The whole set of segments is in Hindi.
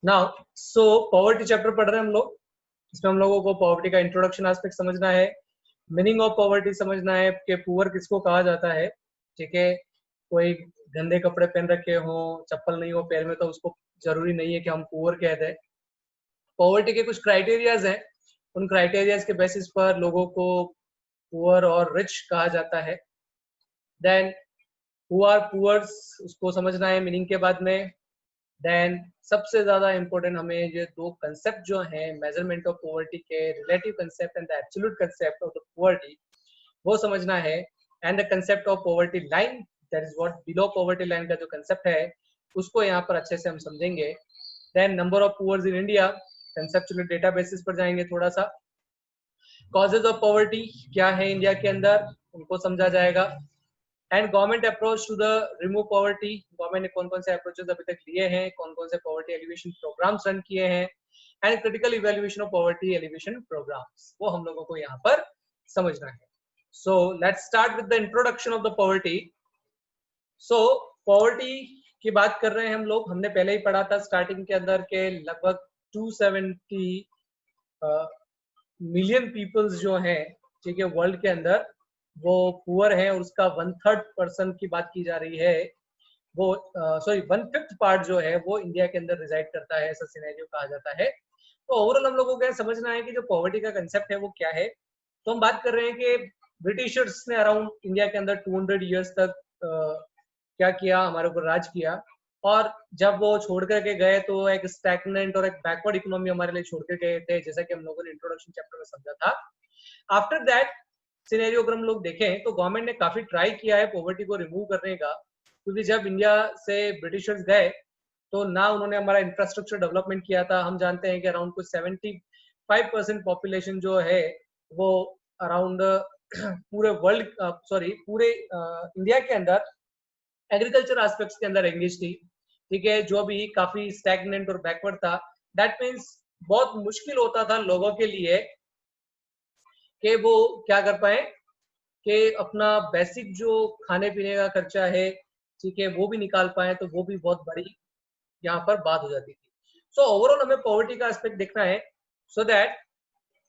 नाउ सो पॉवर्टी चैप्टर पढ़ रहे हैं हम लोग। इसमें हम लोगों को पॉवर्टी का इंट्रोडक्शन एस्पेक्ट समझना है, मीनिंग ऑफ पॉवर्टी समझना है कि पुअर किसको कहा जाता है। ठीक है, कोई गंदे कपड़े पहन रखे हो, चप्पल नहीं हो पैर में, तो उसको जरूरी नहीं है कि हम पुअर कह दें। पॉवर्टी के कुछ क्राइटेरियाज हैं, उन क्राइटेरियाज के बेसिस पर लोगों को पुअर और रिच कहा जाता है। देन हु आर पुअर्स उसको समझना है मीनिंग के बाद में। देन सबसे ज्यादा इंपॉर्टेंट हमें ये दो कंसेप्ट जो हैं मेजरमेंट ऑफ पॉवर्टी के, relative concept and the absolute concept of the poverty, वो समझना है। And the concept of poverty line, that is what below poverty line का जो कंसेप्ट है उसको यहाँ पर अच्छे से हम समझेंगे। Then number of poors in India, conceptual data basis पर जाएंगे थोड़ा सा। कॉजेज ऑफ पॉवर्टी क्या है इंडिया के अंदर, उनको समझा जाएगा। And government approach to the remove poverty, government ने कौन कौन से अप्रोचेस अभी तक लिए हैं, कौन कौन से पॉवर्टी एलिवेशन प्रोग्राम्स रन किए हैं, and critical evaluation of poverty alleviation programs, वो हम लोगों को यहाँ पर समझना है। So let's start with the introduction of the poverty. So poverty की बात कर रहे हैं हम लोग, हमने पहले ही पढ़ा था स्टार्टिंग के अंदर के लगभग 270 मिलियन पीपल्स जो हैं, ठीक है, वर्ल्ड के अंदर वो पुअर है, और उसका 1/3% की बात की जा रही है, वो सॉरी 1/5 पार्ट जो है वो इंडिया के अंदर रिजाइड करता है, ऐसा सिनेरियो कहा जाता है। तो ओवरऑल हम लोगों को समझना है कि जो पॉवर्टी का कंसेप्ट है वो क्या है। तो हम बात कर रहे हैं कि ब्रिटिशर्स ने अराउंड इंडिया के अंदर 200 ईयर्स तक क्या किया, हमारे ऊपर राज किया। और जब वो छोड़ करके गए तो एक स्टैग्नेंट और एक बैकवर्ड इकोनॉमी हमारे लिए छोड़ के गए थे, जैसा कि हम लोगों ने इंट्रोडक्शन चैप्टर में समझा था। आफ्टर दैट सिनेरियो अगर हम लोग देखें तो गवर्नमेंट ने काफी ट्राई किया है पॉवर्टी को रिमूव करने का, क्योंकि जब इंडिया से ब्रिटिशर्स गए तो ना उन्होंने हमारा इंफ्रास्ट्रक्चर डेवलपमेंट किया था। हम जानते हैं कि अराउंड कुछ 75% पॉपुलेशन जो है वो अराउंड पूरे वर्ल्ड सॉरी पूरे इंडिया के अंदर एग्रीकल्चर एस्पेक्ट्स के अंदर एंगेज थी। ठीक है, जो भी काफी स्टैग्नेंट और बैकवर्ड था। दैट मीन्स बहुत मुश्किल होता था लोगों के लिए कि वो क्या कर पाए कि अपना बेसिक जो खाने पीने का खर्चा है, ठीक है, वो भी निकाल पाए, तो वो भी बहुत बड़ी यहाँ पर बात हो जाती थी। सो ओवरऑल हमें पॉवर्टी का एस्पेक्ट देखना है, so that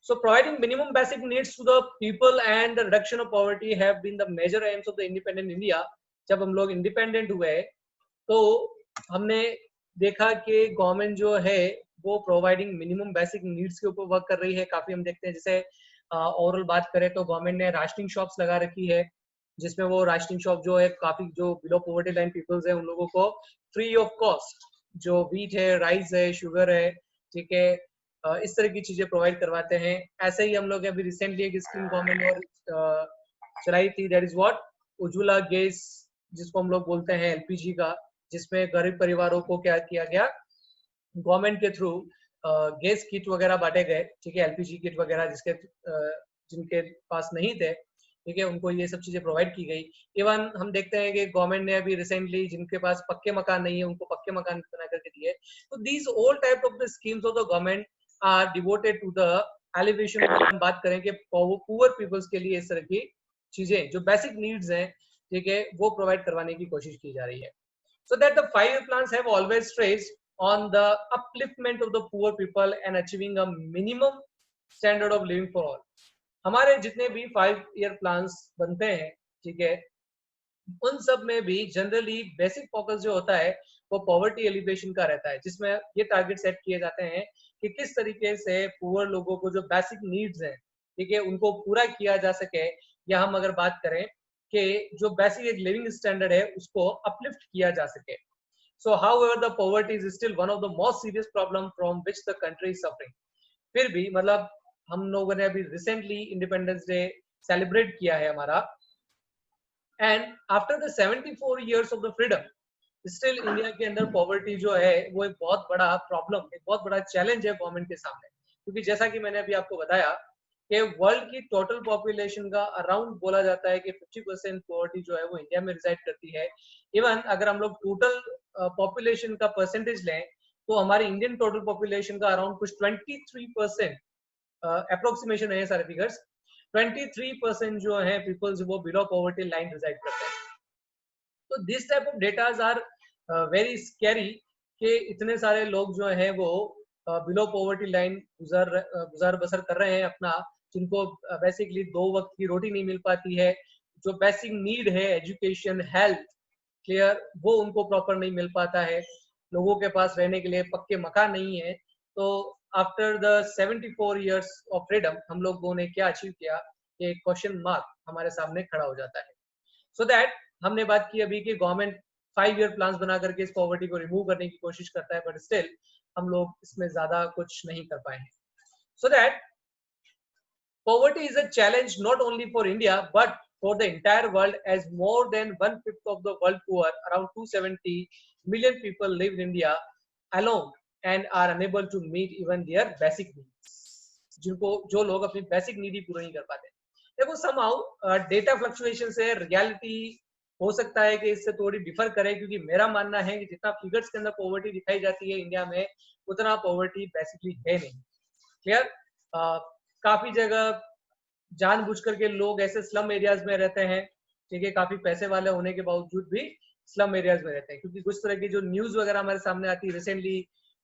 providing minimum basic needs to the people and the reduction of poverty have been the major aims of the independent India। जब हम लोग इंडिपेंडेंट हुए तो हमने देखा कि गवर्नमेंट जो है वो प्रोवाइडिंग मिनिमम बेसिक नीड्स के ऊपर वर्क कर रही है। काफी हम देखते हैं, जैसे ओवरऑल बात करें तो गवर्नमेंट ने राशनिंग शॉप्स लगा रखी है, जिसमें वो राशनिंग शॉप जो है काफी जो बिलो पॉवर्टी लाइन पीपल्स है उन लोगों को फ्री ऑफ कॉस्ट जो व्हीट है, राइस है, शुगर है, ठीक है, इस तरह की चीजें प्रोवाइड करवाते हैं। ऐसे ही हम लोग अभी रिसेंटली एक स्कीम गवर्नमेंट ने और चलाई थी, that is what Ujjwala gas, जिसको हम लोग बोलते हैं एलपीजी का, जिसमें गरीब परिवारों को क्या किया गया, गवर्नमेंट के थ्रू गैस किट वगैरह बांटे गए, ठीक है, एलपीजी किट वगैरह जिसके जिनके पास नहीं थे, ठीक है, उनको ये सब चीजें प्रोवाइड की गई। इवन हम देखते हैं कि गवर्नमेंट ने अभी रिसेंटली जिनके पास पक्के मकान नहीं है उनको पक्के मकान बना करके दिए। तो these all type of the schemes of the government are devoted to the alleviation. हम बात करें कि पुअर पीपल्स के लिए इस तरह की चीजें जो बेसिक नीड्स हैं, ठीक है, वो प्रोवाइड करवाने की कोशिश की जा रही है। So that the 5-year plans have always stressed on the upliftment of the poor people and achieving a minimum standard of living for all। हमारे जितने भी 5-year plans बनते हैं, ठीक है, उन सब में भी जनरली बेसिक फोकस जो होता है वो पॉवर्टी एलिवेशन का रहता है, जिसमें ये टारगेट सेट किए जाते हैं कि किस तरीके से पुअर लोगों को जो बेसिक नीड्स हैं, ठीक है, उनको पूरा किया जा सके। या हम अगर बात करें कि जो बेसिक एक लिविंग स्टैंडर्ड है उसको अपलिफ्ट किया जा सके। So however the poverty is still one of the most serious problem from which the country is suffering। फिर भी मतलब हम लोगों ने अभी रिसेंटली इंडिपेंडेंस डे सेलिब्रेट किया है हमारा, and after the 74 years of the freedom still India के अंदर पॉवर्टी जो है वो एक बहुत बड़ा प्रॉब्लम, एक बहुत बड़ा चैलेंज है गवर्नमेंट के सामने। क्योंकि जैसा कि मैंने अभी आपको बताया कि वर्ल्ड की टोटल पॉपुलेशन का अराउंड बोला जाता है कि 50% पॉवर्टी जो है वो इंडिया में रिजाइड करती है। इवन अगर हम लोग टोटल पॉपुलेशन का परसेंटेज लें तो हमारी इंडियन टोटल पॉपुलेशन का अराउंड कुछ 23% अप्रोक्सीमेशन है सारे फिगर्स, 23% जो है पीपल्स वो बिलो पॉवर्टी लाइन रिजाइड करते हैं। तो this type of datas are very scary कि इतने सारे लोग जो हैं वो बिलो पॉवर्टी लाइन गुजार बसर कर रहे हैं अपना, जिनको बेसिकली 2 वक्त की रोटी नहीं मिल पाती है, जो बेसिक नीड है एजुकेशन हेल्थ क्लियर वो उनको प्रॉपर नहीं मिल पाता है, लोगों के पास रहने के लिए पक्के मकान नहीं है। तो after the 74 years of freedom हम लोगों ने क्या अचीव किया, ये क्वेश्चन मार्क हमारे सामने खड़ा हो जाता है। सो दैट हमने बात की अभी कि गवर्नमेंट 5 ईयर प्लान्स बना करके इस पॉवर्टी को रिमूव करने की कोशिश करता है, बट स्टिल हम लोग इसमें ज्यादा कुछ नहीं कर पाए हैं। So that poverty is a challenge not only for India but for the entire world, as more than 1/5 of the world poor, around 270 million people live in India alone and are unable to meet even their basic needs. जिनको जो लोग अपनी बेसिक नीड ही पूरी नहीं कर पाते। देखो somehow डेटा फ्लक्चुएशन से रियलिटी हो सकता है कि इससे थोड़ी डिफर करे, क्योंकि मेरा मानना है कि जितना फिगर्स के अंदर पॉवर्टी दिखाई जाती है इंडिया में, उतना पॉवर्टी बेसिकली है नहीं। क्लियर? काफी जगह जानबूझ करके लोग ऐसे स्लम एरियाज में रहते हैं, ठीक है, काफी पैसे वाले होने के बावजूद भी स्लम एरियाज में रहते हैं, क्योंकि कुछ तरह की जो न्यूज वगैरह हमारे सामने आती है। रिसेंटली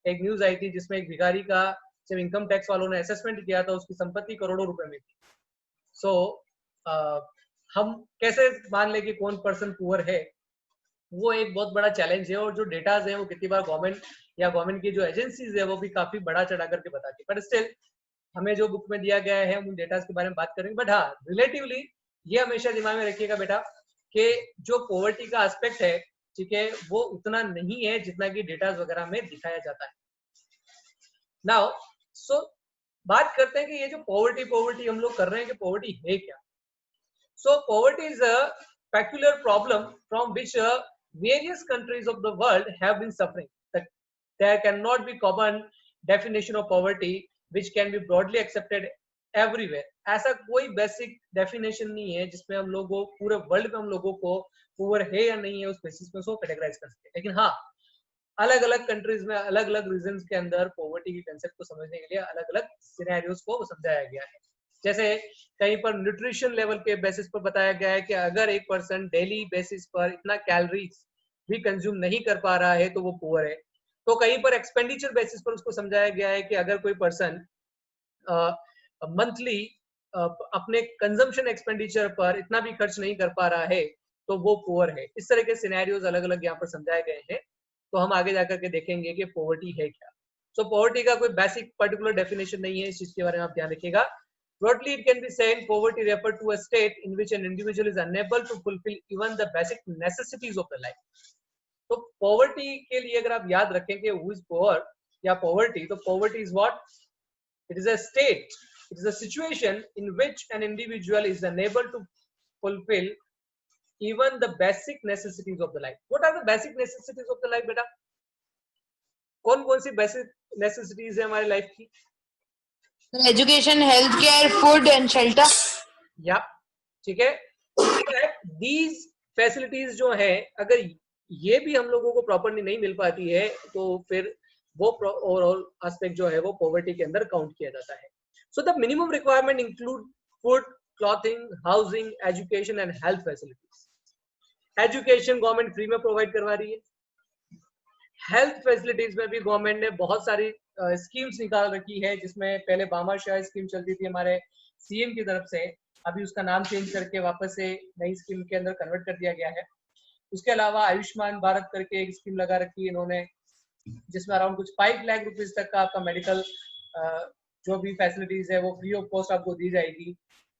एक न्यूज आई थी जिसमें एक भिखारी का जब इनकम टैक्स वालों ने असेसमेंट किया था, उसकी संपत्ति करोड़ों रुपए में थी। सो हम कैसे मान ले कि कौन पर्सन पुअर है, वो एक बहुत बड़ा चैलेंज है। और जो डेटाज है वो कितनी बार गवर्नमेंट या गवर्नमेंट की जो एजेंसीज है वो भी काफी बड़ा चढ़ा करके बताती है, बट स्टिल हमें जो बुक में दिया गया है हम उन डेटास के बारे में बात करेंगे। बट हाँ, रिलेटिवली ये हमेशा दिमाग में रखिएगा बेटा कि जो पॉवर्टी का एस्पेक्ट है, ठीक है, वो उतना नहीं है जितना कि डेटास वगैरह में दिखाया जाता है। नाउ सो बात करते हैं कि ये जो पॉवर्टी हम लोग कर रहे हैं कि पॉवर्टी है क्या। So poverty is a peculiar problem from which various countries of the world have been suffering. That there cannot be common definition of poverty which can be broadly accepted everywhere. ऐसा कोई बेसिक डेफिनेशन नहीं है जिसमें हम लोगों पूरे वर्ल्ड में हम लोगों को पुअर है या नहीं है उस बेसिस पे उसको कैटेगराइज कर सकते हैं। लेकिन हाँ, अलग अलग कंट्रीज में अलग अलग रीजन के अंदर पॉवर्टी के कंसेप्ट को समझने के लिए अलग अलग सिनेरियोस को समझाया गया है। जैसे कहीं पर न्यूट्रिशन लेवल के बेसिस पर बताया गया है कि अगर एक पर्सन डेली बेसिस पर इतना कैलोरीज भी कंज्यूम नहीं कर पा रहा है तो वो पुअर है। तो कहीं पर एक्सपेंडिचर बेसिस पर उसको समझाया गया है कि अगर कोई पर्सन मंथली अपने कंजम्पशन एक्सपेंडिचर पर इतना भी खर्च नहीं कर पा रहा है तो वो पुअर है। इस तरह के सिनेरियोज अलग अलग यहाँ पर समझाए गए हैं। तो हम आगे जाकर के देखेंगे कि पॉवर्टी है क्या। सो पॉवर्टी का कोई बेसिक पर्टिकुलर डेफिनेशन नहीं है, इस चीज के बारे में आप ध्यान रखिएगा। Broadly, it can be said poverty refers to a state in which an individual is unable to fulfill even the basic necessities of the life. तो poverty के लिए अगर आप याद रखें कि who is poor या poverty, तो poverty is what? It is a state, it is a situation in which an individual is unable to fulfill even the basic necessities of the life. What are the basic necessities of the life, बेटा? कौन-कौन सी basic necessities है हमारी लाइफ की? Education, health care, food and shelter. या ठीक है, दीज फैसिलिटीज जो है अगर ये भी हम लोगों को प्रॉपरली नहीं मिल पाती है तो फिर वो ओवरऑल एस्पेक्ट जो है वो पॉवर्टी के अंदर काउंट किया जाता है। So the minimum requirement include food, clothing, housing, education and health facilities. Education government free में प्रोवाइड करवा रही है। हेल्थ फैसिलिटीज में भी गवर्नमेंट ने बहुत सारी स्कीम्स निकाल रखी है, जिसमें पहले भामाशाह स्कीम चलती थी हमारे सीएम की तरफ से, अभी उसका नाम चेंज करके वापस से नई स्कीम के अंदर कन्वर्ट कर दिया गया है। उसके अलावा आयुष्मान भारत करके एक स्कीम लगा रखी है इन्होंने, जिसमें अराउंड कुछ 5 लाख रुपीज तक का आपका मेडिकल जो भी फैसिलिटीज है वो फ्री ऑफ कॉस्ट आपको दी जाएगी।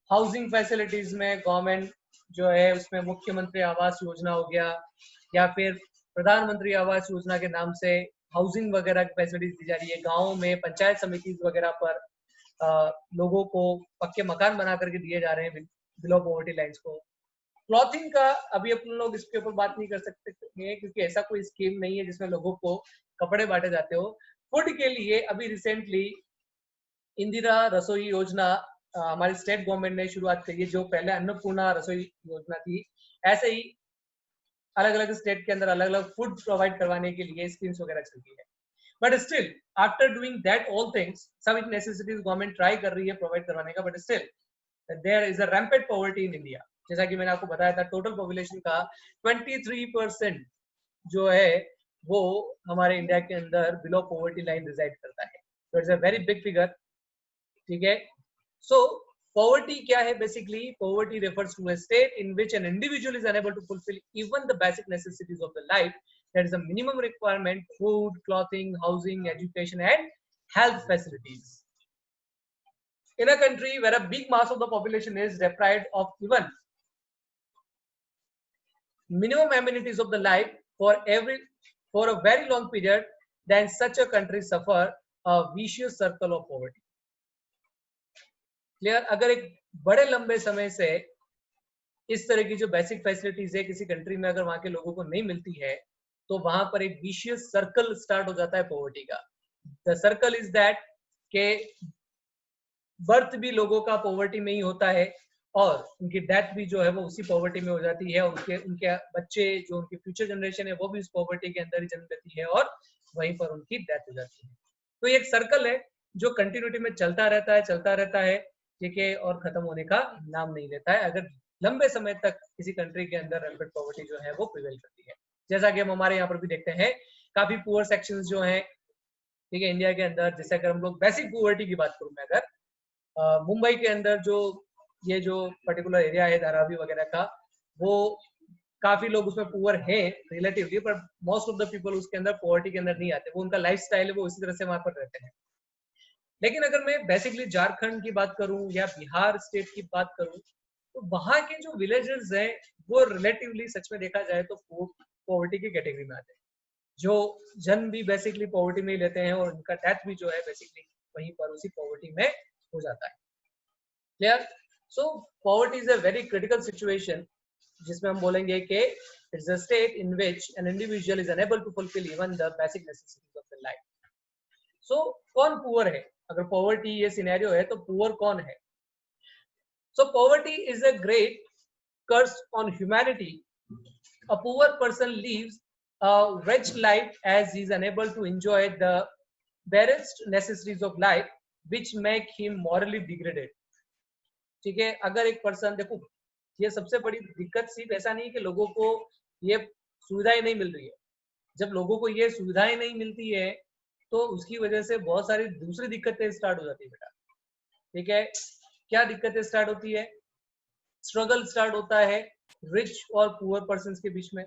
हाउसिंग फैसिलिटीज में गवर्नमेंट जो है उसमें मुख्यमंत्री आवास योजना हो गया या फिर प्रधानमंत्री आवास योजना के नाम से हाउसिंग वगैरह की फैसिलिटीज दी जा रही है। गाँव में पंचायत समिति वगैरह पर लोगों को पक्के मकान बना करके दिए जा रहे हैं बिलो पॉवर्टी लाइन्स को। क्लॉथिंग का अभी अपन लोग इसके ऊपर बात नहीं कर सकते हैं क्योंकि ऐसा कोई स्कीम नहीं है जिसमें लोगों को कपड़े बांटे जाते हो। फूड के लिए अभी रिसेंटली इंदिरा रसोई योजना हमारी स्टेट गवर्नमेंट ने शुरुआत करी है, जो पहले अन्नपूर्णा रसोई योजना थी। ऐसे ही अलग अलग स्टेट के अंदर अलग अलग फूड प्रोवाइड करवाने के लिए स्कीम्स वगैरह चलती है। But still after doing that all things, सब नेसेसिटीज गवर्नमेंट ट्राई कर रही है प्रोवाइड करवाने का, but still there is a rampant poverty in India. जैसा कि मैंने आपको बताया था, टोटल पॉपुलेशन का 23% जो है वो हमारे इंडिया के अंदर बिलो पॉवर्टी लाइन रिजाइड करता है. So it's a very big figure. ठीक है. So poverty क्या है? Basically poverty refers to a state in which an individual is unable to fulfill even the basic necessities of the life. That is a minimum requirement: food, clothing, housing, education and health facilities. In a country where a big mass of the population is deprived of even minimum amenities of the life for a very long period, then such a country suffer a vicious circle of poverty. Clear? अगर एक बड़े लंबे समय से इस तरह की जो बेसिक फैसिलिटीज है किसी कंट्री में अगर वहां के लोगों को नहीं मिलती है, तो वहां पर एक विशियस सर्कल स्टार्ट हो जाता है पॉवर्टी का. द सर्कल इज दैट के बर्थ भी लोगों का पॉवर्टी में ही होता है और उनकी डेथ भी जो है वो उसी पॉवर्टी में हो जाती है, और उनके बच्चे जो उनकी फ्यूचर जनरेशन है वो भी उस पॉवर्टी के अंदर ही जन्म लेती है और वहीं पर उनकी डेथ हो जाती है. तो ये एक सर्कल है जो कंटिन्यूटी में चलता रहता है, ठीक है, और खत्म होने का नाम नहीं लेता है अगर लंबे समय तक किसी कंट्री के अंदर रैम्पेंट पॉवर्टी जो है वो प्रिवेल करती है. जैसा कि हम हमारे यहाँ पर भी देखते हैं, काफी पुअर सेक्शंस जो हैं, ठीक है, इंडिया के अंदर. जैसे अगर हम लोग बेसिक पॉवर्टी की बात करूं मैं, अगर मुंबई के अंदर ये जो पर्टिकुलर एरिया है धारावी वगैरह का, वो काफी लोग उसमें पुअर हैं रिलेटिवली, पर मोस्ट ऑफ द पीपल उसके अंदर पॉवर्टी के अंदर नहीं आते. वो उनका लाइफस्टाइल है, वो इसी तरह से वहां पर रहते हैं. लेकिन अगर मैं बेसिकली झारखंड की बात करूं या बिहार स्टेट की बात करूं, तो वहां के जो विलेजर्स हैं वो रिलेटिवली सच में देखा जाए तो पॉवर्टी की कैटेगरी में आते हैं, जो जन्म भी बेसिकली पॉवर्टी में ही लेते हैं और उनका डेथ भी जो है बेसिकली वहीं पर उसी पॉवर्टी में हो जाता है. Clear? So poverty is a very critical situation जिसमें हम बोलेंगे कि it's a state in which an individual is unable to fulfil even the basic necessities of the life. So कौन पुअर है? अगर पॉवर्टी ये सिनेरियो है तो पुअर कौन है? So poverty is a great curse on humanity. A poor person lives a wretched life as he is unable to enjoy the barest necessities of life, which make him morally degraded. ठीक है, अगर एक पर्सन, देखो ये सबसे बड़ी दिक्कत सिर्फ ऐसा नहीं कि लोगों को ये सुविधाएं नहीं मिल रही है. जब लोगों को ये सुविधाएं नहीं मिलती है तो उसकी वजह से बहुत सारी दूसरी दिक्कतें स्टार्ट हो जाती है बेटा. ठीक है, क्या दिक्कतें स्टार्ट होती है? स्ट्रगल स्टार्ट होता है रिच और पुअर पर्सन के बीच में,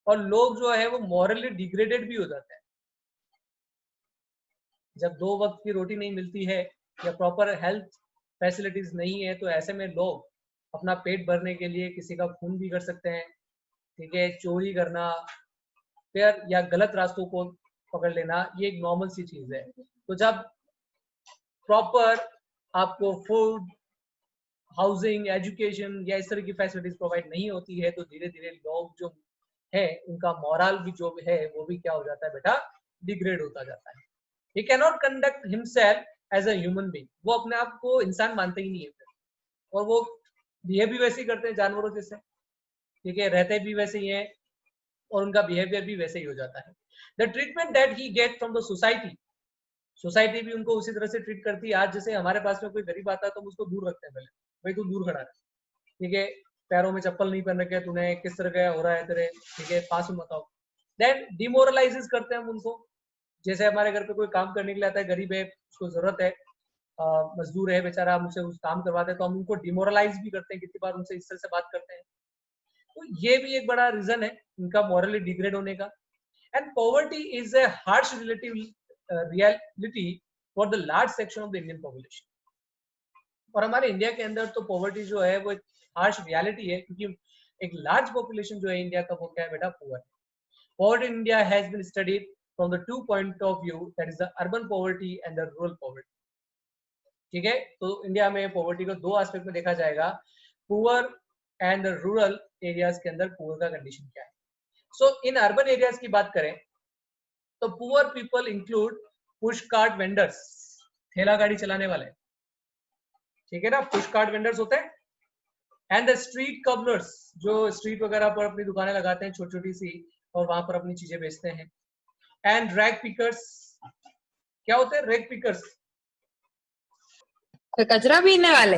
और लोग जो है वो मॉरली डिग्रेडेड भी हो जाते हैं. जब 2 वक्त की रोटी नहीं मिलती है या प्रॉपर हेल्थ फैसिलिटीज नहीं है, तो ऐसे में लोग अपना पेट भरने के लिए किसी का खून भी कर सकते हैं. ठीक है, चोरी करना फिर या गलत रास्तों को पकड़ लेना, ये एक नॉर्मल सी चीज है. तो जब प्रॉपर आपको फूड, हाउसिंग, एजुकेशन या इस तरह की फैसिलिटीज प्रोवाइड नहीं होती है, तो धीरे धीरे लोग जो है उनका मोरल भी जो है वो भी क्या हो जाता है बेटा? डिग्रेड होता जाता है. He can not conduct himself as a human being. वो अपने आप को इंसान मानते ही नहीं है और वो बिहेव भी वैसे ही करते हैं जानवरों जैसे. ठीक है, रहते भी वैसे ही हैं और उनका बिहेवियर भी वैसे ही हो जाता है. The treatment that he get from the society भी उनको उसी तरह से ट्रीट करती है. आज जैसे हमारे पास में कोई गरीब आता है तो हम उसको दूर रखते हैं, पहले भाई तू दूर खड़ा है, ठीक है, पैरों में चप्पल नहीं पहन रखे, तूने किस तरह का हो रहा है तेरे, ठीक है, पास में बताओ. देन डिमोरलाइज करते हैं हम उनको. जैसे हमारे घर पे कोई काम करने के लिए आता है, गरीब है, उसको जरूरत है, मजदूर है बेचारा, हम उसे उस काम करवाते हैं, तो हम उनको डिमोरलाइज भी करते हैं, कितनी बार उनसे इस तरह से बात करते हैं. तो ये भी एक बड़ा रीजन है इनका मॉरली डिग्रेड होने का. And poverty is a harsh reality for the large section of the Indian population. और हमारे इंडिया के अंदर तो पॉवर्टी जो है वो एक हार्श रियलिटी है, क्योंकि एक लार्ज पॉपुलेशन जो है इंडिया का वो क्या है बेटा? पुअर है. Poverty in India has been studied from the 2 point of view, that is the urban poverty and the rural poverty. ठीक है, तो इंडिया में पॉवर्टी को 2 एस्पेक्ट में देखा जाएगा, पुअर एंड रूरल एरियाज के अंदर पुअर का कंडीशन क्या है. सो इन अर्बन एरियाज की बात करें तो poor people include push cart vendors, ठेला गाड़ी चलाने वाले, ठीक है ना, पुश कार्ट वेंडर्स होते हैं. एंड द स्ट्रीट कबलर्स, जो स्ट्रीट वगैरह पर अपनी दुकानें लगाते हैं छोटी छोटी सी और वहां पर अपनी चीजें बेचते हैं. एंड रैग पिकर्स, क्या होते हैं रैग पिकर्स? तो कचरा बीनने वाले.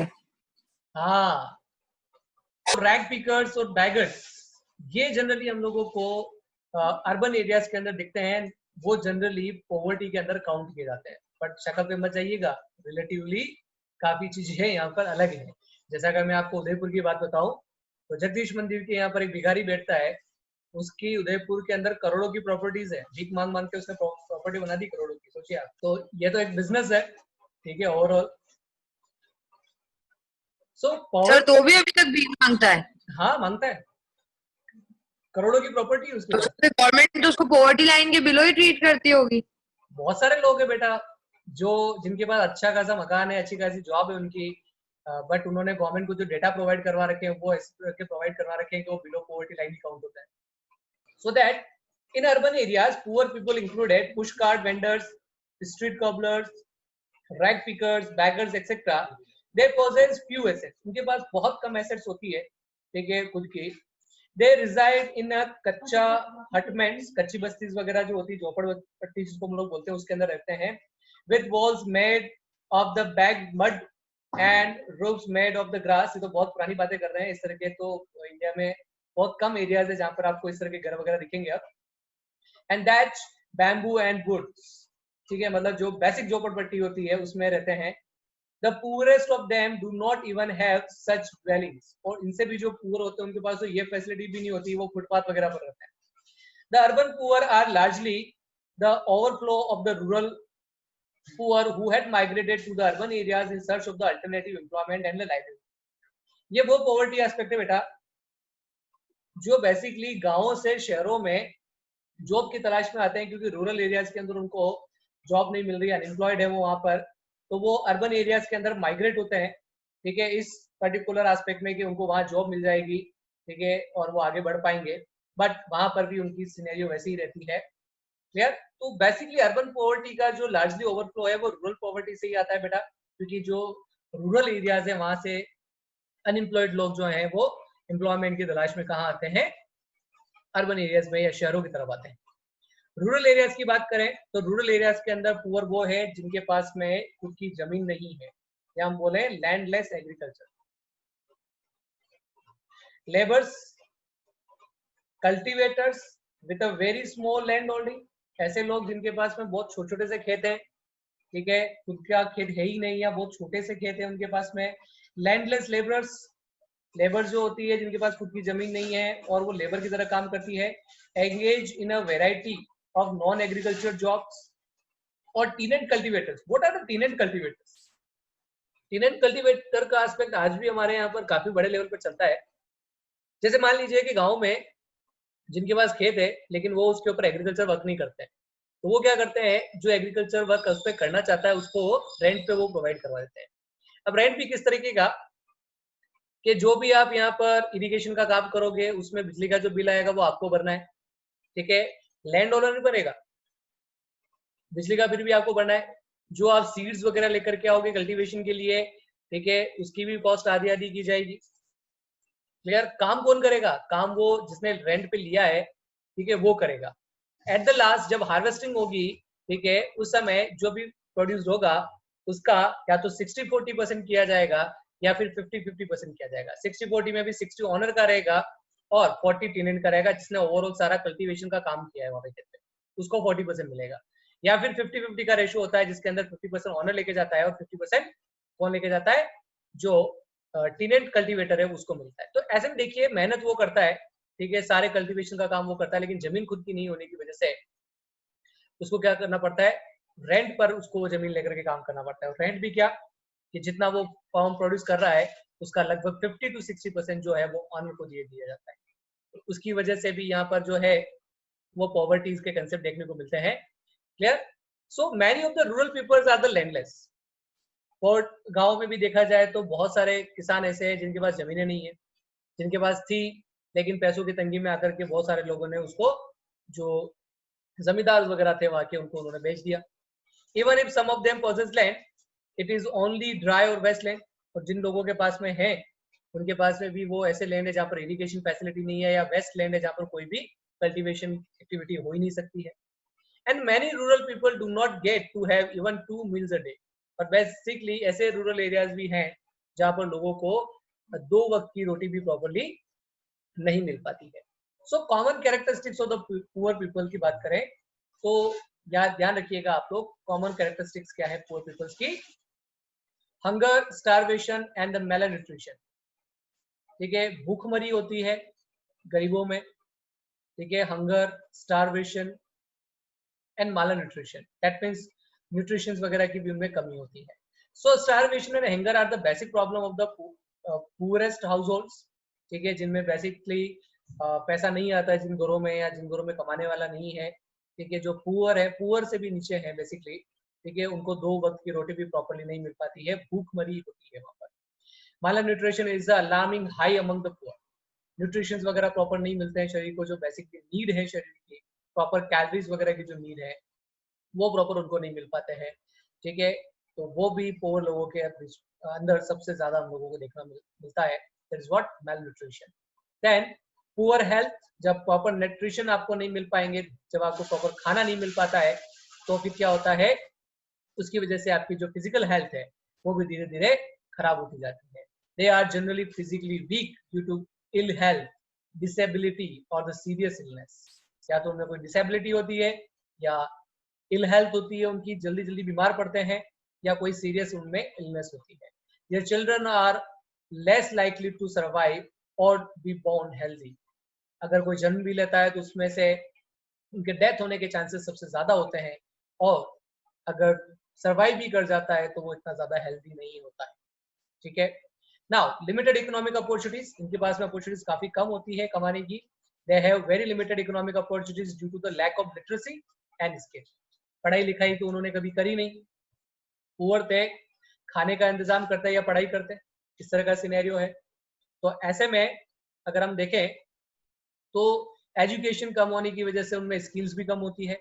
हाँ, रैग पिकर्स और बैगर्स, ये जनरली हम लोगों को अर्बन एरियाज के अंदर दिखते हैं वो जनरली पॉवर्टी के अंदर काउंट किए जाते हैं, बट शक्ल पे मत जाइएगा, रिलेटिवली काफी चीजें यहाँ पर अलग है। जैसा अगर मैं आपको उदयपुर की बात बताऊं तो जगदीश मंदिर के यहाँ पर एक भिखारी बैठता है, उसकी उदयपुर के अंदर करोड़ों की प्रॉपर्टीज है, भीख मांग मांग के उसने प्रॉपर्टी बना दी करोड़ों की, सोचिए आप। तो ये तो एक बिजनेस है, ठीक है, ओवरऑल। सर तो भी अभी तक भीख मांगता है? हाँ मांगता है, करोड़ों की प्रॉपर्टी है उसके पास। तो गवर्नमेंट तो उसको पॉवर्टी लाइन के बिलो ही ट्रीट करती होगी। बहुत सारे लोग हैं बेटा जो जिनके पास अच्छा खासा मकान है, अच्छी खासी जॉब है उनकी, बट उन्होंने गवर्नमेंट को जो डेटा प्रोवाइड करवा रखे हैं वो ऐसे प्रोवाइड करवा रखे हैं कि वो बिलो पॉवर्टी लाइन ही काउंट होता है। So that in urban areas poor people included push cart vendors, street cobblers, rag pickers, beggars etcetera, they possess few assets, उनके पास बहुत कम एसेट्स होती है, ठीक है, खुद की। दे रिजाइड इन अ कच्चा हटमेंट्स, कच्ची बस्ती वगैरह जो होती है, झोपड़पट्टी जिसको हम लोग बोलते हैं, उसके अंदर रहते हैं। With walls made of the bag mud and roofs made of the grass. ये तो बहुत पुरानी बातें कर रहे हैं, इस तरह के तो इंडिया में बहुत कम एरियाज है जहां पर आपको इस तरह के घर वगैरह दिखेंगे अब। And that bamboo and woods, ठीक है, मतलब जो बेसिक झोपड़पट्टी होती है उसमें रहते हैं। The poorest of them do not even have such dwellings, और इनसे भी जो पुअर होते हैं उनके पास तो ये फैसिलिटी भी नहीं होती, वो फुटपाथ वगैरह पर रहते हैं। The urban poor are largely the overflow of the rural poor who had migrated to the urban areas in search of the alternative employment and the livelihood. ये वो पॉवर्टी एस्पेक्ट है बेटा जो बेसिकली गांवों से शहरों में जॉब की तलाश में आते हैं, क्योंकि रूरल एरियाज के अंदर उनको जॉब नहीं मिल रही, अनएम्प्लॉयड है वो वहां पर, तो वो अर्बन एरियाज के अंदर माइग्रेट होते हैं, ठीक है, इस पर्टिकुलर एस्पेक्ट में कि उनको वहां जॉब मिल जाएगी, ठीक है, और वो आगे बढ़ पाएंगे, बट वहां पर भी उनकी सिनेरियो वैसी ही रहती है। क्लियर? तो बेसिकली अर्बन पॉवर्टी का जो लार्जली ओवरफ्लो है वो रूरल पॉवर्टी से ही आता है बेटा, क्योंकि जो रूरल एरियाज है वहां से अनएम्प्लॉयड लोग जो हैं वो एम्प्लॉयमेंट की तलाश में कहाँ आते हैं, अर्बन एरियाज में या शहरों की तरफ आते हैं। रूरल एरियाज की बात करें तो रूरल एरियाज के अंदर पुअर वो है जिनके पास में खुद की जमीन नहीं है, या हम बोले landless agriculture. Labours, cultivators with a very small land holding, ऐसे लोग जिनके पास में बहुत छोटे छोटे से खेत है, ठीक है, खुद का खेत है ही नहीं या बहुत छोटे से खेत है उनके पास में। लैंडलेस लेबर्स, लेबर जो होती है जिनके पास खुद की जमीन नहीं है और वो लेबर की तरह काम करती है। Engage in a variety of non-agriculture jobs, और tenant cultivators. What are the tenant cultivators? Tenant cultivator का एस्पेक्ट आज भी हमारे यहाँ पर काफी बड़े लेवल पर चलता है। जैसे मान लीजिए कि गांव में जिनके पास खेत है लेकिन वो उसके ऊपर एग्रीकल्चर वर्क नहीं करते हैं, तो वो क्या करते हैं, जो एग्रीकल्चर वर्क उस पर करना चाहता है उसको रेंट पे वो प्रोवाइड करवा देते हैं। अब रेंट भी किस तरीके का कि जो भी आप यहाँ पर इरिगेशन का काम करोगे उसमें बिजली का जो बिल आएगा वो आपको भरना है, ठीक है, लैंड ओनर नहीं बनेगा, बिजली का बिल भी आपको भरना है। जो आप सीड्स वगैरह लेकर के आओगे कल्टीवेशन के लिए, ठीक है, उसकी भी कॉस्ट आधी आधी की जाएगी। क्लियर? काम कौन करेगा? काम वो जिसने रेंट पे लिया है, ठीक है, वो करेगा। एट द लास्ट जब हार्वेस्टिंग होगी, ठीक है, उस समय जो भी प्रोड्यूस होगा उसका या तो 60-40% किया जाएगा या फिर 50-50% किया जाएगा। 60-40 में भी 60 ऑनर का रहेगा और 40 टेनेंट का रहेगा, जिसने ओवरऑल सारा कल्टीवेशन का काम किया है वहां पे, उसको 40% मिलेगा। या फिर 50-50 का रेशियो होता है जिसके अंदर 50% ऑनर लेके जाता है और 50% कौन लेके जाता है, जो टेनेंट कल्टीवेटर है उसको मिलता है। तो ऐसे में देखिए मेहनत वो करता है, ठीक है, सारे कल्टीवेशन का काम वो करता है, लेकिन जमीन खुद की नहीं होने की वजह से उसको क्या करना पड़ता है, रेंट पर उसको वो जमीन लेकर के काम करना पड़ता है। और रेंट भी क्या कि जितना वो फॉर्म प्रोड्यूस कर रहा है उसका लगभग 50-60% जो है वो ऑनर को दिया जाता है। तो उसकी वजह से भी यहाँ पर जो है वो पॉवर्टीज के कंसेप्ट देखने को मिलते हैं। Clear? So many of the rural peoples are the landless. और गांव में भी देखा जाए तो बहुत सारे किसान ऐसे हैं जिनके पास जमीनें नहीं है, जिनके पास थी लेकिन पैसों की तंगी में आकर के बहुत सारे लोगों ने उसको, जो जमींदार वगैरह थे वहां के, उनको उन्होंने बेच दिया। Even if some of them possess land, it is only dry और वेस्ट लैंड। और जिन लोगों के पास में है उनके पास में भी वो ऐसे लैंड है जहाँ पर इरिगेशन फैसिलिटी नहीं है, या वेस्ट लैंड है जहाँ पर कोई भी कल्टीवेशन एक्टिविटी हो ही नहीं सकती है। And many rural people do not get to have even 2 meals a day। और बेसिकली ऐसे रूरल एरियाज भी हैं जहाँ पर लोगों को 2 वक्त की रोटी भी प्रॉपरली नहीं मिल पाती है। So common characteristics of the poor people की बात करें तो ध्यान रखिएगा आप लोग, कॉमन कैरेक्टरिस्टिक्स क्या है पुअर पीपल्स की? Hunger, starvation and the malnutrition. ठीक है, भूखमरी होती है गरीबों में, ठीक है, hunger, starvation and malnutrition, that means nutrition वगैरह की भी उनमें कमी होती है। So starvation and hunger are the basic problem of the poorest households, ठीक है, जिनमें बेसिकली पैसा नहीं आता है, जिन घरों में या जिन घरों में कमाने वाला नहीं है, ठीक है, जो पुअर है, पुअर से भी नीचे है बेसिकली, ठीक है, उनको 2 वक्त की रोटी भी प्रॉपर्ली नहीं मिल पाती है, भूखमरी होती है वहां पर। malnutrition is the alarming high among the poor, nutrition वगैरह प्रॉपर नहीं मिलते हैं शरीर को, जो बेसिक नीड है शरीर की, प्रॉपर कैलोरीज वगैरह की जो नीड है वो प्रॉपर उनको नहीं मिल पाते हैं, ठीक है, तो वो भी पुअर लोगों के अंदर सबसे ज्यादा हम लोगों को देखना मिलता है, that is what malnutrition। Then poor health, जब प्रॉपर न्यूट्रिशन आपको नहीं मिल पाएंगे, जब आपको प्रॉपर खाना नहीं मिल पाता है, तो फिर क्या होता है, उसकी वजह से आपकी जो फिजिकल हेल्थ है वो भी धीरे धीरे खराब होती जाती है। They are generally physically weak due to ill health, disability और द सीरियस इलनेस। या तो उनमें कोई डिसेबिलिटी होती है या इल हेल्थ होती है, उनकी जल्दी जल्दी बीमार पड़ते हैं, या कोई सीरियस उनमें इलनेस होती है। Their children are less likely to survive or be born healthy। अगर कोई जन्म भी लेता है तो उसमें से उनके डेथ होने के चांसेस सबसे ज्यादा होते हैं, और अगर सर्वाइव भी कर जाता है तो वो इतना ज्यादा हेल्दी नहीं होता है, ठीक है। नाउ लिमिटेड इकोनॉमिक अपॉर्चुनिटीज, इनके पास में अपॉर्चुनिटीज काफी कम होती है कमाने की। They have very limited economic opportunities due to the lack of literacy and skill. पढ़ाई लिखाई तो उन्होंने कभी करी नहीं, पुअर थे, खाने का इंतजाम करते या पढ़ाई करते, इस तरह का सिनेरियो है। तो ऐसे में अगर हम देखें तो एजुकेशन कम होने की वजह से उनमें स्किल्स भी कम होती है,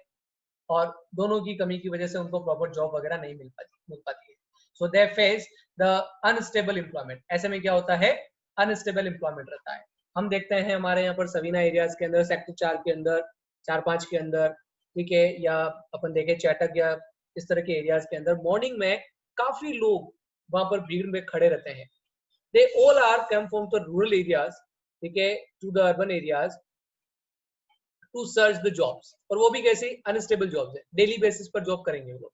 और दोनों की कमी की वजह से उनको प्रॉपर जॉब वगैरह नहीं मिल पाती है। So they face the unstable employment. ऐसे में क्या होता है, अनस्टेबल एम्प्लॉयमेंट रहता है। हम देखते हैं हमारे यहाँ पर सवीना एरियाज के अंदर, सेक्टर 4 के अंदर, 4-5 के अंदर, ठीक है, या अपन देखें चैटक या इस तरह के एरियाज के अंदर, मॉर्निंग में काफी लोग वहां पर भीड़ में खड़े रहते हैं। They all are come from the rural areas, ठीक है, to the urban areas to search the jobs. और वो भी कैसी अनस्टेबल जॉब्स है, डेली बेसिस पर जॉब करेंगे वो लोग।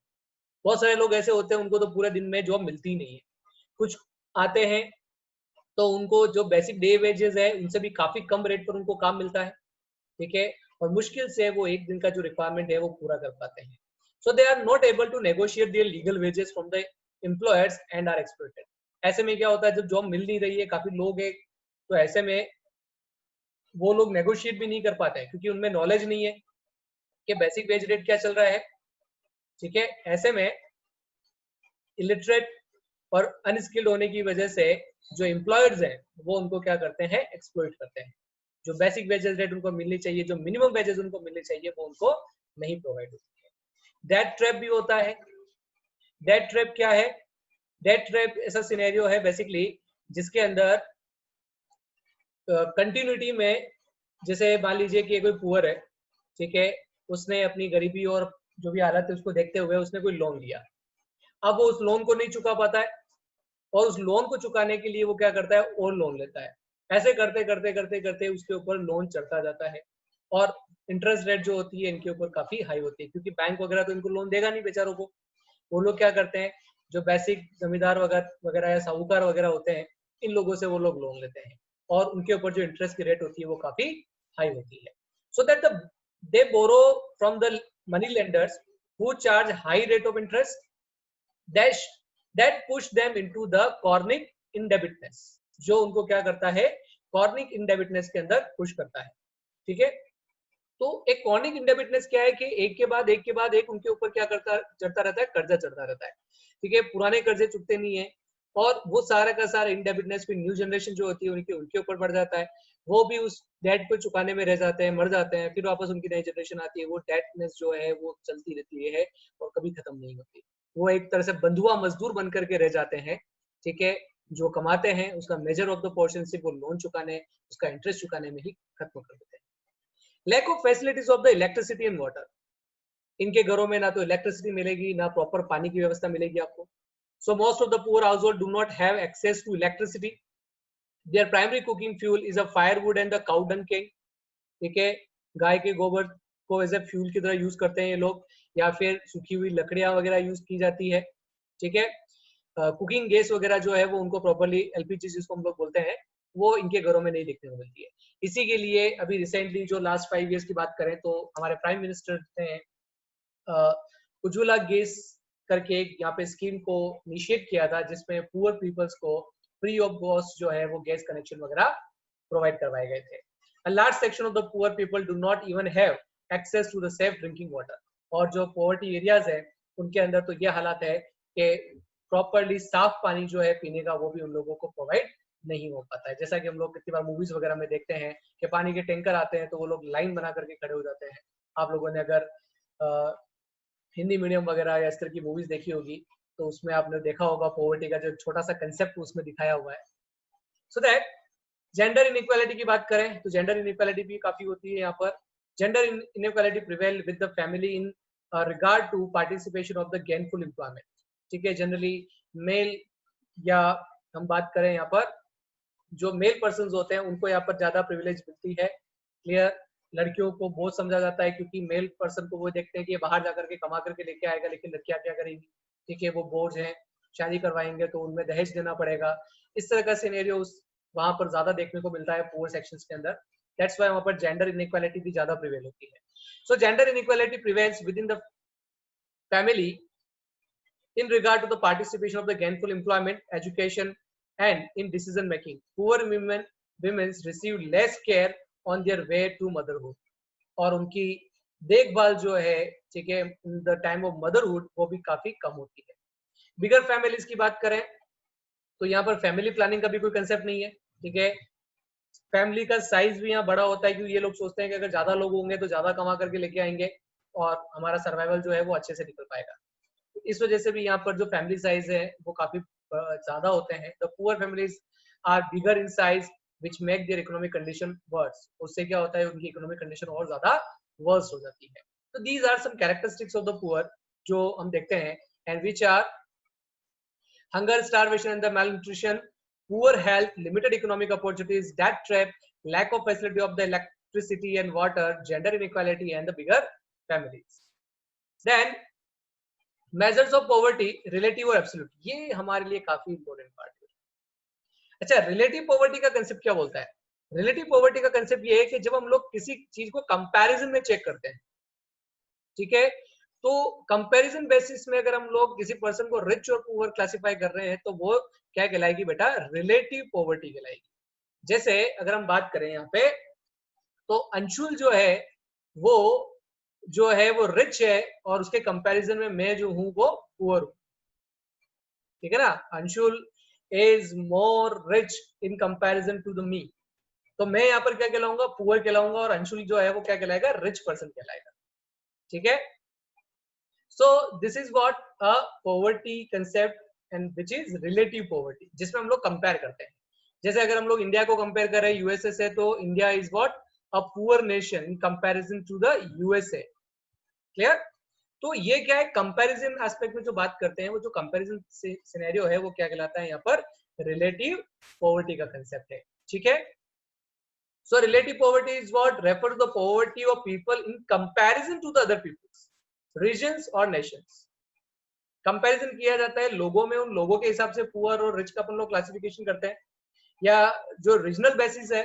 बहुत सारे लोग ऐसे होते हैं उनको तो पूरे दिन में जॉब मिलती नहीं है, कुछ आते हैं तो उनको जो बेसिक डे वेजेस है उनसे भी काफी कम रेट पर उनको काम मिलता है, ठीक है, और मुश्किल से वो एक दिन का जो रिक्वायरमेंट है वो पूरा कर पाते हैं। So they are not able to negotiate their legal wages from the employers and are exploited. ऐसे में क्या होता है, जब जॉब मिल नहीं रही है, काफी लोग है, तो ऐसे में वो लोग नेगोशिएट भी नहीं कर पाते हैं, क्योंकि उनमें नॉलेज नहीं है कि बेसिक वेज रेट क्या चल रहा है, ठीक है। ऐसे में इलिटरेट और अनस्किल्ड होने की वजह से जो एम्प्लॉयर्स हैं वो उनको क्या करते हैं, एक्सप्लॉइट करते हैं। जो बेसिक वेजेस रेट उनको मिलनी चाहिए, जो मिनिमम वेजेस उनको मिलनी चाहिए, वो उनको नहीं प्रोवाइड होती है। डेट ट्रैप भी होता है। डेट ट्रैप क्या है? डेट ट्रैप ऐसा सिनेरियो है बेसिकली जिसके अंदर कंटिन्यूटी में, जैसे मान लीजिए कि कोई पुअर है, ठीक है, उसने अपनी गरीबी और जो भी हालत है उसको देखते हुए उसने कोई लोन लिया। अब वो उस लोन को नहीं चुका पाता है, और उस लोन को चुकाने के लिए वो क्या करता है, और लोन लेता है। ऐसे करते करते करते करते उसके ऊपर लोन चढ़ता जाता है, और इंटरेस्ट रेट जो होती है इनके ऊपर काफी हाई होती है, क्योंकि बैंक वगैरह तो इनको लोन देगा नहीं बेचारों को। वो लोग क्या करते हैं, जो बेसिक जमींदार वगैरह या साहूकार वगैरह होते हैं, इन लोगों से वो लोग लोन लेते हैं, और उनके ऊपर जो इंटरेस्ट की रेट होती है वो काफी हाई होती है। So that they borrow from the money lenders who charge high rate of interest, that push them into the chronic indebtedness, जो उनको क्या करता है, chronic indebtedness के अंदर पुश करता है, ठीक है। तो एक chronic indebtedness क्या है कि एक के बाद एक उनके ऊपर क्या करता चढ़ता रहता है, कर्जा चढ़ता रहता है, ठीक है, पुराने कर्जे चुकते नहीं है, और वो सारा का सारा इंडेबिटनेस फिर न्यू जनरेशन जो होती है उनके ऊपर बढ़ जाता है। वो भी उस डेट को चुकाने में रह जाते हैं, मर जाते हैं, फिर वापस उनकी नई जनरेशन आती है, वो डेटनेस जो है वो चलती रहती है और कभी खत्म नहीं होती। वो एक तरह से बंधुआ मजदूर बन करके रह जाते हैं, ठीक है। जो कमाते हैं उसका मेजर ऑफ द पोर्शन सिर्फ वो लोन चुकाने, उसका इंटरेस्ट चुकाने में ही खत्म कर देते हैं। Lack of facilities of the electricity and water, इनके घरों में ना तो इलेक्ट्रिसिटी मिलेगी, ना प्रॉपर पानी की व्यवस्था मिलेगी आपको। So most of the poor household do not have access to electricity. Their primary cooking fuel is a firewood and the cow dung cane. ठीक है, गाय के गोबर को एज ए फ्यूल की तरह यूज करते हैं ये लोग, या फिर सूखी हुई लकड़ियां वगैरह यूज की जाती है। ठीक है, कुकिंग गैस वगैरह जो है वो उनको प्रॉपरली एलपीजी जिसको हम लोग बोलते हैं वो इनके घरों में नहीं देखने को मिलती है। इसी के लिए अभी रिसेंटली जो लास्ट 5 ईयर्स की बात करें तो हमारे प्राइम मिनिस्टर ने उज्ज्वला गैस करके एक यहाँ पे स्कीम को इनिशिएट किया था, जिसमें पुअर पीपल्स को फ्री ऑफ कॉस्ट जो है वो गैस कनेक्शन वगैरह प्रोवाइड करवाए गए थे। A large section of the poor people do not even have access to the safe drinking water. और जो पॉवर्टी एरियाज है उनके अंदर तो ये हालात है कि प्रॉपरली साफ पानी जो है पीने का वो भी उन लोगों को प्रोवाइड नहीं हो पाता है। जैसा कि हम लोग कितनी बार मूवीज वगैरह में देखते हैं कि पानी के टैंकर आते हैं तो वो लोग लाइन बना करके खड़े हो जाते हैं। आप लोगों ने अगर हिंदी मीडियम वगैरह या इस तरह की मूवीज देखी होगी तो उसमें आपने देखा होगा पॉवर्टी का जो छोटा सा कंसेप्ट उसमें दिखाया हुआ है। सो दैट जेंडर इनइक्वालिटी की बात करें तो जेंडर इनइक्वालिटी भी काफी होती है यहाँ पर। Gender inequality prevail with the family in regard to participation of the gainful employment. ठीक है, जनरली मेल या हम बात करें यहाँ पर जो मेल पर्सन होते हैं उनको यहाँ पर ज्यादा प्रिविलेज मिलती है। क्लियर, लड़कियों को बहुत समझा जाता है क्योंकि मेल पर्सन को वो देखते हैं कि ये बाहर जाकर के कमा करके लेके आएगा, लेकिन लड़कियां क्या करेंगी? ठीक है, वो बोझ है, शादी करवाएंगे तो उनमें दहेज देना पड़ेगा। इस तरह का सिनेरियो वहां पर ज्यादा देखने को मिलता है पुअर सेक्शंस के अंदर। दैट्स व्हाई वहां पर जेंडर इनइक्वालिटी भी ज्यादा प्रिवेल होती है। सो gender inequality prevails with in the family in regard to the participation of the gainful employment, education, and in decision making. Poor women receive less care on their way to motherhood. और उनकी देखभाल जो है, ठीक है, in the time of motherhood वो भी काफी कम होती है। बिगर फैमिलीज की बात करें तो यहाँ पर फैमिली प्लानिंग का भी कोई कंसेप्ट नहीं है। ठीक है, फैमिली का साइज भी यहाँ बड़ा होता है क्योंकि ये लोग सोचते हैं कि अगर ज्यादा लोग होंगे तो ज्यादा कमा करके लेके आएंगे और हमारा सर्वाइवल जो है वो अच्छे से निकल पाएगा। इस वजह से भी यहाँ पर जो फैमिली साइज है वो काफी ज्यादा होते हैं। The poor families are bigger in size which make their economic condition worse. उससे क्या होता है, उनकी इकोनॉमिक कंडीशन और ज्यादा वर्स हो जाती है। तो these are some characteristics of the poor जो हम देखते हैं, and which are hunger, starvation and the malnutrition, poor health, limited economic opportunities, debt trap, lack of facility of the electricity and water, gender inequality and the bigger families. Then measures of poverty, relative और absolute, ये हमारे लिए काफी इंपॉर्टेंट पार्ट है। अच्छा, रिलेटिव पॉवर्टी का कंसेप्ट क्या बोलता है? रिलेटिव पॉवर्टी का कंसेप्ट ये है कि जब हम लोग किसी चीज को कंपैरिजन में चेक करते हैं, ठीक है, तो कंपैरिजन बेसिस में अगर हम लोग किसी पर्सन को रिच और पुअर क्लासिफाई कर रहे हैं तो वो क्या कहलाएगी बेटा? रिलेटिव पॉवर्टी कहलाएगी। जैसे अगर हम बात करें यहाँ पे तो अंशुल जो है वो रिच है और उसके कंपैरिजन में मैं जो हूं वो पुअर हूं। ठीक है ना, Anshul is more rich in comparison to the me, तो मैं यहाँ पर क्या कहलाऊंगा? पुअर कहलाऊंगा, और अंशुल जो है वो क्या कहलाएगा? रिच पर्सन कहलाएगा। ठीक है, so this is what a poverty concept and which is relative poverty, जिसमें हम लोग कंपेयर करते हैं। जैसे अगर हम लोग इंडिया को कंपेयर करें यूएसए से तो India is what? A poor nation in comparison to the USA. Clear? तो ये क्या है, कंपैरिजन एस्पेक्ट में जो बात करते हैं वो जो कंपैरिजन सिनेरियो है वो क्या कहलाता है यहाँ पर? रिलेटिव पॉवर्टी का कंसेप्ट है। ठीक है, so relative poverty is what refers to the poverty of people in comparison to the other peoples, regions or nations। Comparison किया जाता है लोगों में, उन लोगों के हिसाब से पुअर और रिच का अपन लोग क्लासिफिकेशन करते हैं, या जो रीजनल बेसिस है,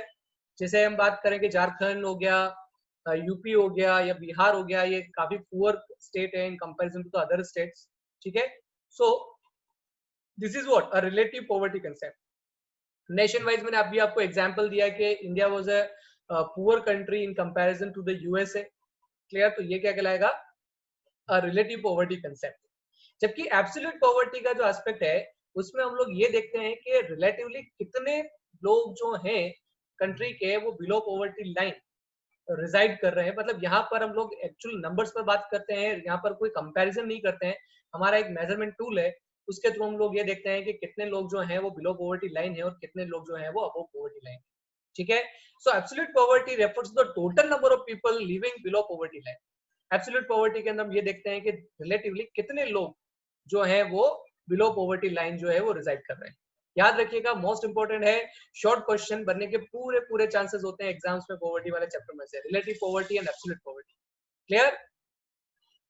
जैसे हम बात करें कि झारखंड हो गया, यूपी हो गया या बिहार हो गया, ये काफी पुअर स्टेट है in comparison to the other states. ठीक है, so this is what? A relative poverty concept. Nation wise मैंने अभी आपको एग्जांपल दिया कि India was a poor country in comparison to the USA. Clear? तो ये क्या कहलाएगा? A relative poverty concept. जबकि एब्सोल्यूट पॉवर्टी का जो एस्पेक्ट है उसमें हम लोग ये देखते हैं कि रिलेटिवली कितने लोग जो हैं कंट्री के वो बिलो पॉवर्टी लाइन रिजाइड कर रहे हैं। मतलब यहाँ पर हम लोग एक्चुअल नंबर्स पर बात करते हैं, यहाँ पर कोई कंपैरिजन नहीं करते हैं। हमारा एक मेजरमेंट टूल है, उसके थ्रू हम लोग ये देखते हैं कि कितने लोग जो हैं वो बिलो पॉवर्टी लाइन है और कितने लोग जो हैं वो अबव पॉवर्टी लाइन। ठीक है, so absolute poverty refers to the total number of people living below poverty line. Absolute poverty के अंदर हम ये देखते हैं कि रिलेटिवली कितने लोग जो है वो बिलो पॉवर्टी लाइन जो है वो रिजाइड कर रहे हैं। याद रखिएगा, मोस्ट इंपोर्टेंट है, शॉर्ट क्वेश्चन बनने के पूरे चांसेस होते हैं एग्जाम्स में पॉवर्टी वाले चैप्टर में से, relative poverty and absolute poverty. Clear?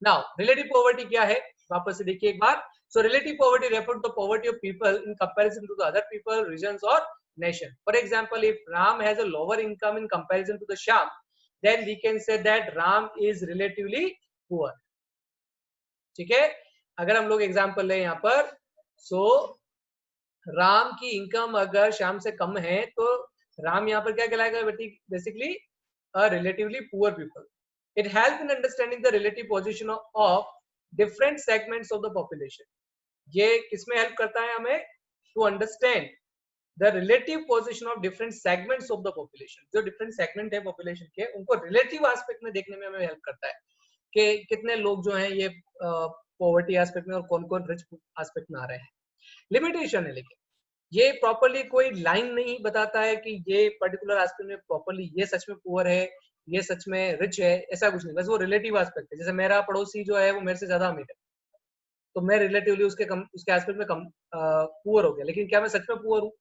Now relative poverty क्या है, वापस से देखिए एक बार। So relative poverty refer to the poverty of people in comparison to the other people, reasons और nation. For example, if Ram has a lower income in comparison to the Shyam, then we can say that Ram is relatively poor. ठीक है, अगर हम लोग एग्जाम्पल लें यहाँ पर, सो राम की इनकम अगर श्याम से कम है तो राम यहाँ पर क्या कहलाएगा, basically a relatively poor people. It help in understanding the relative position of different segments of the population. ये किसमें हेल्प करता है हमें, to understand the relative position of different segments of the population. जो डिफरेंट सेगमेंट है पॉपुलेशन के, उनको रिलेटिव एस्पेक्ट में देखने में हमें हेल्प करता है कि कितने लोग जो हैं ये पॉवर्टी एस्पेक्ट में और कौन कौन रिच एस्पेक्ट में आ रहे हैं। लिमिटेशन है, लेकिन ये प्रॉपर्ली कोई लाइन नहीं बताता है कि ये पर्टिकुलर एस्पेक्ट में प्रॉपर्ली ये सच में पुअर है, ये सच में रिच है, ऐसा कुछ नहीं, बस वो रिलेटिव एस्पेक्ट है। जैसे मेरा पड़ोसी जो है वो मेरे से ज्यादा अमीर है, तो मैं रिलेटिवली उसके एस्पेक्ट में कम पुअर हो गया, लेकिन क्या मैं सच में पुअर हूँ,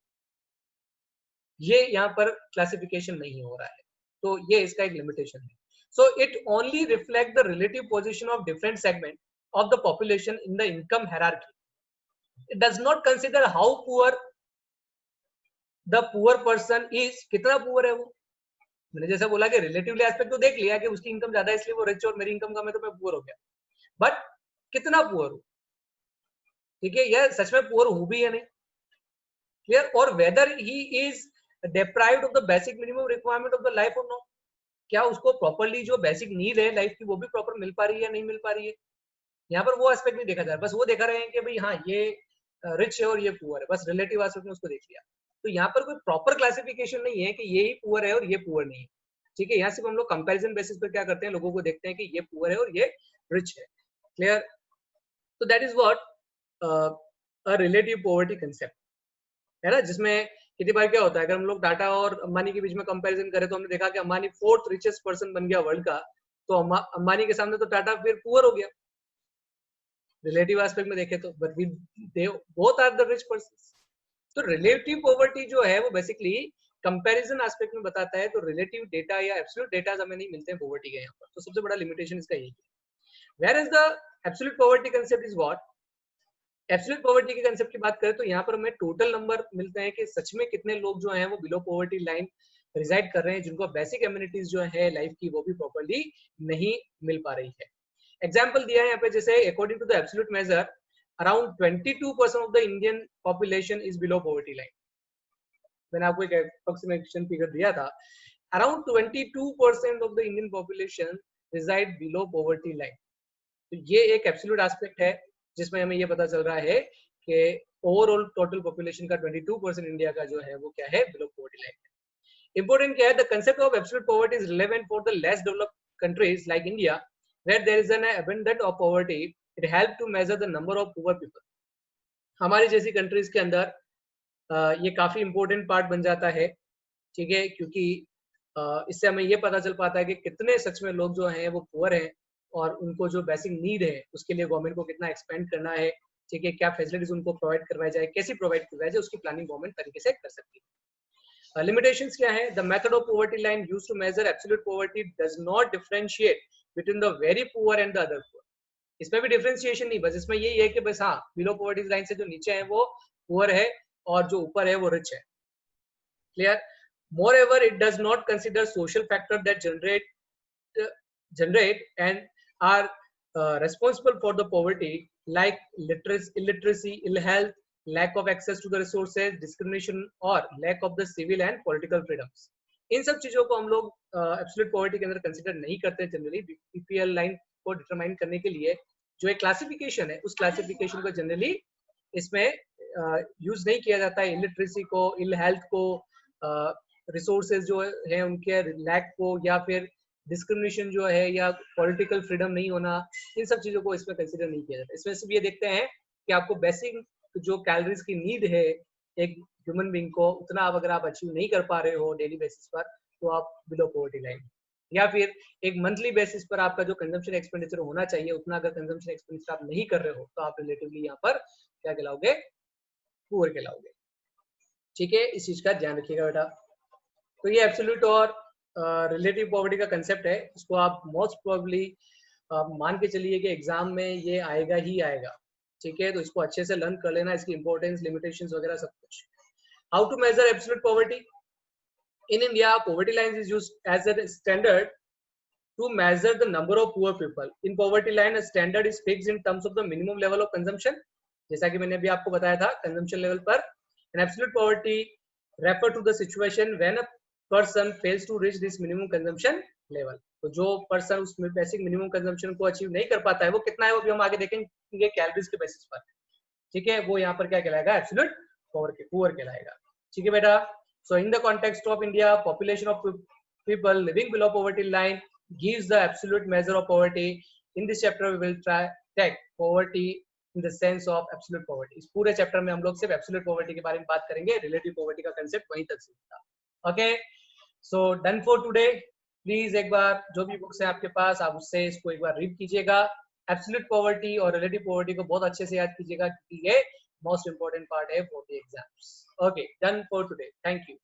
ये यहाँ पर क्लासिफिकेशन नहीं हो रहा है, तो ये इसका एक लिमिटेशन है। So it only reflect the relative position of different segment of the population in the income hierarchy. It does not consider how poor the poor person is, कितना पुअर है वो। मैंने जैसे बोला कि रिलेटिवली एस्पेक्ट तो देख लिया कि उसकी इनकम ज्यादा है इसलिए वो रिच और मेरी इनकम कम है तो मैं पुअर हो गया, बट कितना पुअर हूँ, ठीक है, यह सच में पुअर हूँ भी या नहीं, क्लियर, और weather he is deprived of the basic minimum requirement of the life or no, क्या उसको प्रॉपर्ली जो बेसिक नीड है लाइफ की वो भी प्रॉपर मिल पा रही है या नहीं मिल पा रही है। यहाँ पर वो एस्पेक्ट नहीं देखा जा रहा, बस वो देखा रहे हैं कि भाई हाँ ये रिच है और ये पुअर है, बस रिलेटिव एस्पेक्ट में उसको देख लिया। तो यहाँ पर कोई प्रॉपर क्लासिफिकेशन नहीं है कि ये ही पुअर है और ये पुअर नहीं है, ठीक है। यहाँ सिर्फ हम लोग कंपैरिजन बेसिस पर क्या करते हैं, लोगों को देखते हैं कि ये पुअर है और ये रिच है, क्लियर। तो that is what a relative poverty concept है ना, जिसमें कितनी बार क्या होता है, अगर हम लोग टाटा और अंबानी के बीच में कंपैरिजन करें तो हमने देखा कि अंबानी 4th रिचेस्ट पर्सन बन गया वर्ल्ड का, तो अंबानी के सामने तो टाटा फिर पुअर हो गया रिलेटिव एस्पेक्ट में देखे तो, but they both are the rich persons. तो रिलेटिव पॉवर्टी जो है वो बेसिकली कंपैरिजन एस्पेक्ट में बताता है, तो रिलेटिव डेटा या एब्सोल्यूट डेटा हमें नहीं मिलते हैं पॉवर्टी के यहाँ पर, तो सबसे बड़ा लिमिटेशन इसका यही है। Where is the absolute poverty concept is what, absolute poverty के कंसेप्ट की बात करें तो यहाँ पर हमें टोटल नंबर मिलते हैं कि सच में कितने लोग जो हैं वो बिलो पॉवर्टी लाइन रिजाइड कर रहे हैं, जिनको बेसिक एमिनिटीज जो है लाइफ की वो भी प्रॉपर्ली नहीं मिल पा रही है। एग्जांपल दिया है यहाँ पे, जैसे according to the absolute measure around 22% of the Indian population is below poverty line. मैंने आपको एक अप्रोक्सीमेशन फिगर दिया था, around 22% of the Indian population reside below poverty line. तो ये एक एब्सोल्यूट एस्पेक्ट है जिसमें हमें ये पता चल रहा है कि ओवरऑल टोटल पॉपुलेशन का 22% इंडिया का जो है वो क्या है, बिलो पॉवर्टी लाइन है। इंपोर्टेंट क्या है, the concept of absolute poverty is relevant for the less developed countries like India where there is an abundant of poverty, it help to measure the number of poor people. हमारी जैसी कंट्रीज के अंदर ये काफी इंपॉर्टेंट पार्ट बन जाता है, ठीक है, क्योंकि इससे हमें ये पता चल पाता है कि कितने सच में लोग जो हैं वो पुअर हैं और उनको जो बेसिक नीड है उसके लिए गवर्नमेंट को कितना एक्सपेंड करना है, ठीक है, क्या फैसिलिटीज उनको प्रोवाइड करवाई जाए, कैसी प्रोवाइड करवाई जाए, उसकी प्लानिंग गवर्नमेंट तरीके से कर सकती है। लिमिटेशंस क्या है, the method of poverty line used to measure absolute poverty does not differentiate between the very poor and the other poor. इसमें भी डिफरेंशिएशन नहीं, बस इसमें यही है कि बस हाँ बिलो पॉवर्टी लाइन से जो नीचे है वो पुअर है और जो ऊपर है वो रिच है, clear. Moreover, it does not consider social factors that generate and are responsible for the poverty, like illiteracy, ill health, lack of access to the resources, discrimination और lack of the civil and political freedoms. इन सब चीजों को हम लोग एब्सोल्यूट पॉवर्टी के अंदर कंसीडर नहीं करते जनरली। बीपीएल लाइन को डिटरमाइन करने के लिए जो एक क्लासिफिकेशन है, उस क्लासिफिकेशन को जनरली इसमें यूज नहीं किया जाता है। इलिटरेसी को, इल हेल्थ को, रिसोर्सेज जो है उनके लैक को, या फिर डिस्क्रिमिनेशन जो है या पॉलिटिकल फ्रीडम नहीं होना, इन सब चीजों को इसमें कंसीडर नहीं किया जाता। इसमें सिर्फ ये देखते हैं कि आपको बेसिक जो कैलोरीज की नीड है एक ह्यूमन बीइंग को, उतना आप अगर आप अचीव नहीं कर पा रहे हो डेली बेसिस पर तो आप बिलो पॉवर्टी लाइन, या फिर एक मंथली बेसिस पर आपका जो कंजम्पशन एक्सपेंडिचर होना चाहिए उतना अगर कंजम्पशन एक्सपेंडिचर आप नहीं कर रहे हो तो आप रिलेटिवली यहाँ पर क्या कहलाओगे, पुअर कहलाओगे। ठीक है, इस चीज का ध्यान रखिएगा बेटा। तो ये एब्सोल्यूट और रिलेटिव पॉवर्टी का कंसेप्ट है, इसको आप मोस्ट प्रोबेबली मान के चलिए कि एग्जाम में ये आएगा ही आएगा। ठीक है, तो इसको अच्छे से लर्न कर लेना, इसकी इंपॉर्टेंस, लिमिटेशंस वगैरह सब कुछ। How to measure absolute poverty in India? Poverty lines is used as a standard to measure the number of poor people. In poverty line, a standard is fixed in terms of the minimum level of consumption. जैसा कि मैंने अभी आपको बताया था, consumption level पर. And absolute poverty refer to the situation when a person fails to reach this minimum consumption level. तो जो पर्सन उस बेसिक मिनिमम कंजम्पशन को अचीव नहीं कर पाता है, वो कितना है वो भी हम आगे देखेंगे कैलोरीज के बेसिस पर। ठीक है, वो यहाँ पर क्या कहलाएगा? एब्सोल्यूट पुअर कहलाएगा। ठीक है बेटा। So in the context of India, population of people living below poverty line gives the absolute measure of poverty. In this chapter we will take poverty in the sense of absolute poverty. इस पूरे चैप्टर में हम लोग सिर्फ absolute poverty के बारे में बात करेंगे, relative poverty का concept वहीं तक सीखा। Okay, so done for today. Please एक बार जो भी बुक्स है आपके पास, आप उससे इसको एक बार रीड कीजिएगा। एब्सोल्यूट पॉवर्टी और रिलेटिव पॉवर्टी को बहुत अच्छे से याद कीजिएगा, क्योंकि ये मोस्ट इंपोर्टेंट पार्ट है for the exams. Okay, done for today, thank you.